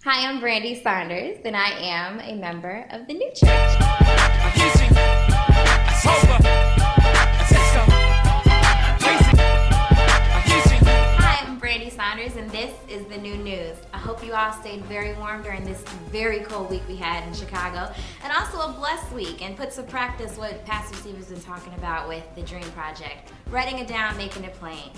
Hi, I'm Brandy Saunders, and I am a member of the New Church. Hi, I'm Brandy Saunders, and this is the new news. I hope you all stayed very warm during this very cold week we had in Chicago, and also a blessed week, and put to practice what Pastor Steve has been talking about with the Dream Project, writing it down, making it plain.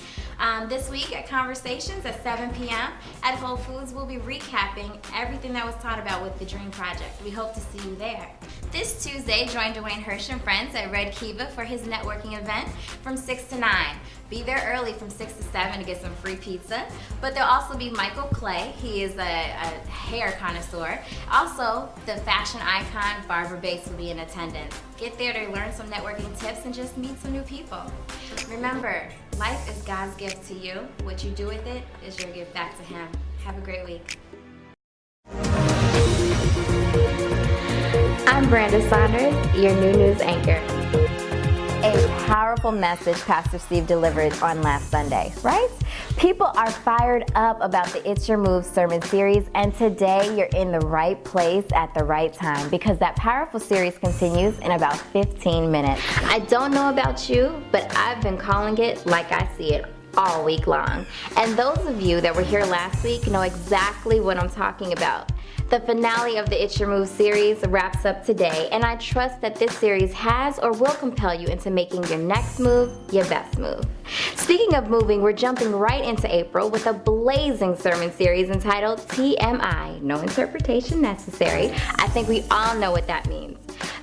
This week at Conversations at 7 p.m. at Whole Foods, we'll be recapping everything that was taught about with the Dream Project. We hope to see you there. This Tuesday, join Dwayne Hirsch and friends at Red Kiva for his networking event from 6 to 9. Be there early from 6 to 7 to get some free pizza. But there'll also be Michael Clay. He is a hair connoisseur. Also, the fashion icon Barbara Bates will be in attendance. Get there to learn some networking tips and just meet some new people. Remember, life is God's gift to you. What you do with it is your gift back to Him. Have a great week. I'm Brenda Saunders, your new news anchor. A powerful message Pastor Steve delivered on last Sunday, right? People are fired up about the It's Your Move sermon series, and today you're in the right place at the right time because that powerful series continues in about 15 minutes. I don't know about you, but I've been calling it like I see it all week long. And those of you that were here last week know exactly what I'm talking about. The finale of the It's Your Move series wraps up today, and I trust that this series has or will compel you into making your next move your best move. Speaking of moving, we're jumping right into April with a blazing sermon series entitled TMI, No Interpretation Necessary. I think we all know what that means.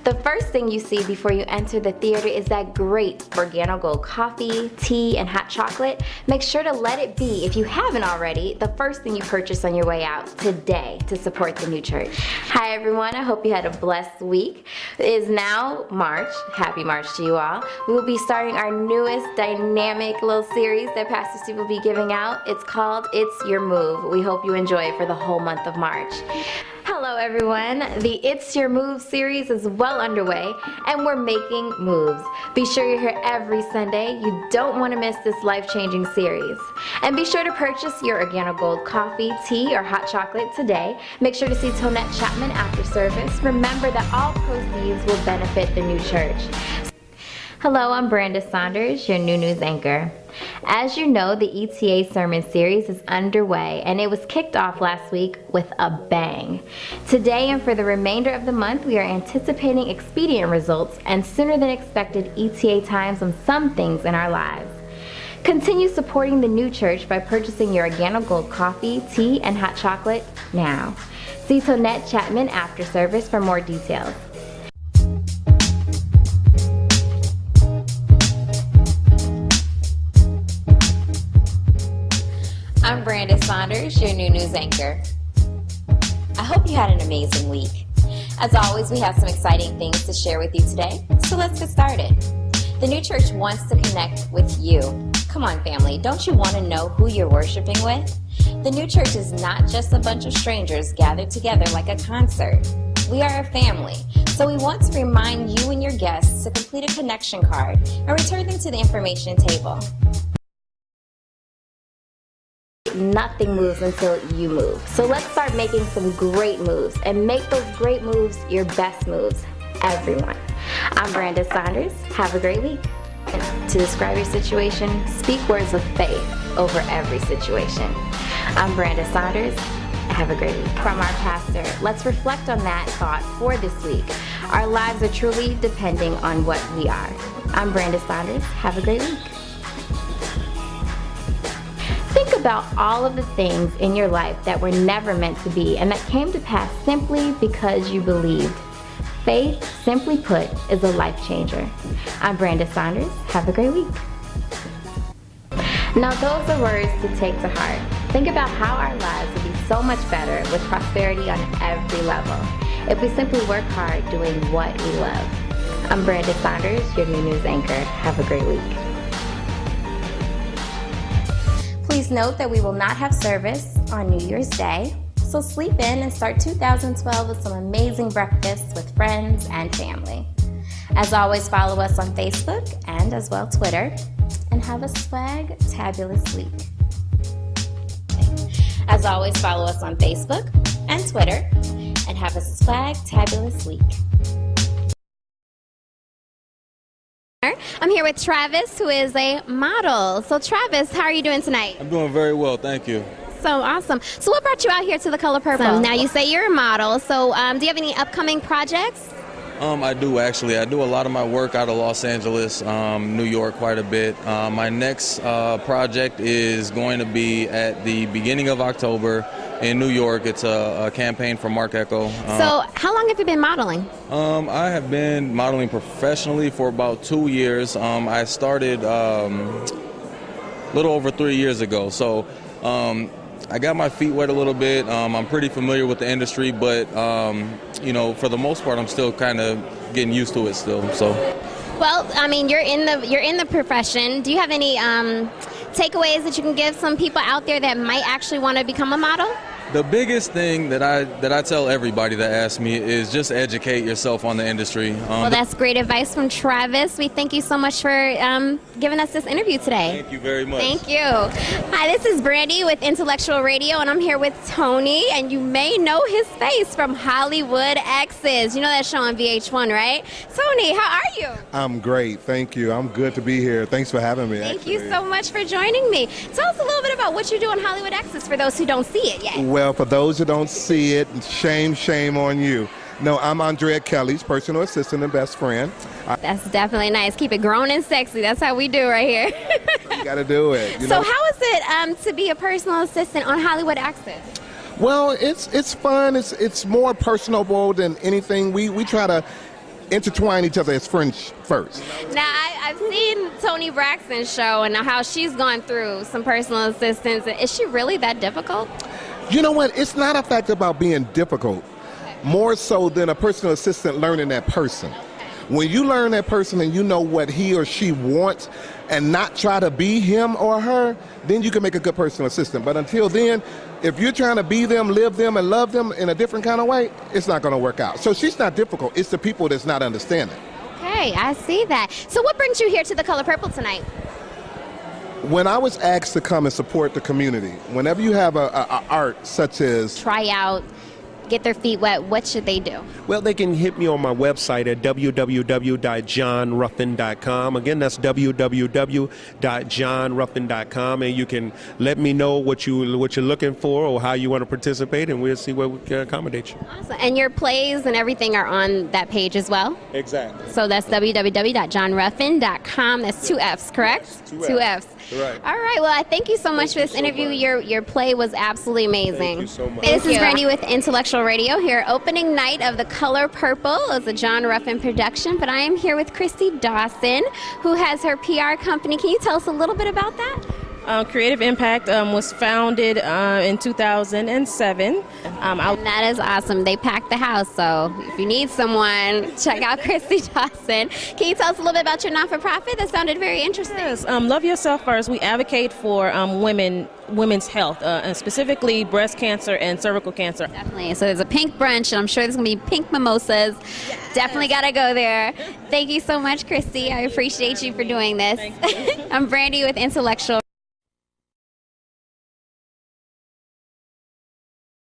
The first thing you see before you enter the theater is that great Organogold coffee, tea, and hot chocolate. Make sure to let it be, if you haven't already, the first thing you purchase on your way out today to support the New Church. Hi everyone, I hope you had a blessed week. It is now March. Happy March to you all. We will be starting our newest dynamic little series that Pastor Steve will be giving out. It's called It's Your Move. We hope you enjoy it for the whole month of March. Hello everyone, the It's Your Move series is well underway and we're making moves. Be sure you're here every Sunday. You don't want to miss this life-changing series. And be sure to purchase your Organogold coffee, tea, or hot chocolate today. Make sure to see Tonette Chapman after service. Remember that all proceeds will benefit the New Church. Hello, I'm Brenda Saunders, your new news anchor. As you know, the ETA Sermon Series is underway, and it was kicked off last week with a bang. Today and for the remainder of the month, we are anticipating expedient results and sooner than expected ETA times on some things in our lives. Continue supporting the New Church by purchasing your Organogold coffee, tea, and hot chocolate now. See Tonette Chapman after service for more details. I'm Brenda Saunders, your new news anchor. I hope you had an amazing week. As always, we have some exciting things to share with you today, so let's get started. The New Church wants to connect with you. Come on, family, don't you want to know who you're worshiping with? The New Church is not just a bunch of strangers gathered together like a concert. We are a family, so we want to remind you and your guests to complete a connection card and return them to the information table. Nothing moves until you move. So let's start making some great moves and make those great moves your best moves, everyone. I'm Brenda Saunders. Have a great week. And to describe your situation, speak words of faith over every situation. I'm Brenda Saunders. Have a great week. From our pastor, let's reflect on that thought for this week. Our lives are truly depending on what we are. I'm Brenda Saunders. Have a great week. Think about all of the things in your life that were never meant to be and that came to pass simply because you believed. Faith, simply put, is a life changer. I'm Brenda Saunders. Have a great week. Now those are words to take to heart. Think about how our lives would be so much better with prosperity on every level if we simply work hard doing what we love. I'm Brenda Saunders, your new news anchor. Have a great week. Please note that we will not have service on New Year's Day, so sleep in and start 2012 with some amazing breakfasts with friends and family. As always, follow us on Facebook and as well Twitter, and have a swag-tabulous week. As always, follow us on Facebook and Twitter, and have a swag-tabulous week. I'm here with Travis, who is a model. So Travis, how are you doing tonight? I'm doing very well, thank you. So awesome. So what brought you out here to The Color Purple? Now you say you're a model, so do you have any upcoming projects? I do actually. I do a lot of my work out of Los Angeles, New York quite a bit. My next project is going to be at the beginning of October in New York. It's a campaign for Marc Ecko. So how long have you been modeling? I have been modeling professionally for about 2 years. I started a little over 3 years ago. So I got my feet wet a little bit. I'm pretty familiar with the industry, but you know, for the most part, I'm still kind of getting used to it still. So, well, I mean, you're in the profession. Do you have any takeaways that you can give some people out there that might actually want to become a model? The biggest thing that I tell everybody that asks me is just educate yourself on the industry. Well, that's great advice from Travis. We thank you so much for giving us this interview today. Thank you very much. Thank you. Hi, this is Brandy with Intellectual Radio, and I'm here with Tony, and you may know his face from Hollywood Exes. You know that show on VH1, right? Tony, how are you? I'm great, thank you. I'm good to be here. Thanks for having me. Thank you so much for joining me. Tell us a little bit about what you do on Hollywood Exes for those who don't see it yet. Well, for those who don't see it, shame on you. No, I'm Andrea Kelly's personal assistant and best friend. That's definitely nice. Keep it grown and sexy. That's how we do right here. You got to do it. So how is it to be a personal assistant on Hollywood Exes? Well, it's fun. It's more personable than anything. We try to intertwine each other as friends first. Now, I've seen Toni Braxton's show and how she's gone through some personal assistants. Is she really that difficult? You know what? It's not a fact about being difficult, more so than a personal assistant learning that person. When you learn that person and you know what he or she wants and not try to be him or her, then you can make a good personal assistant. But until then, if you're trying to be them, live them, and love them in a different kind of way, it's not going to work out. So she's not difficult. It's the people that's not understanding. Okay, I see that. So what brings you here to The Color Purple tonight? When I was asked to come and support the community, whenever you have a art such as try out, get their feet wet, what should they do? Well, they can hit me on my website at www.johnruffin.com. Again, that's www.johnruffin.com, and you can let me know what you're looking for or how you want to participate, and we'll see where we can accommodate you. Awesome. And your plays and everything are on that page as well? Exactly. So that's www.johnruffin.com. That's 2 F's, correct? Yes, 2 F's. Right. All right. Well, I thank you so much for this interview. Your play was absolutely amazing. Thank you so much. This is Brandy with Intellectual Radio here, opening night of The Color Purple. It's a John Ruffin production, but I am here with Christy Dawson, who has her PR company. Can you tell us a little bit about that? Creative Impact was founded in 2007. And that is awesome. They packed the house, so if you need someone, check out Christy Dawson. Can you tell us a little bit about your not-for-profit? That sounded very interesting. Yes, Love Yourself First. We advocate for women's health, and specifically breast cancer and cervical cancer. Definitely. So there's a pink brunch, and I'm sure there's going to be pink mimosas. Yes. Definitely got to go there. Thank you so much, Christy. I appreciate you for doing this. I'm Brandy with Intellectual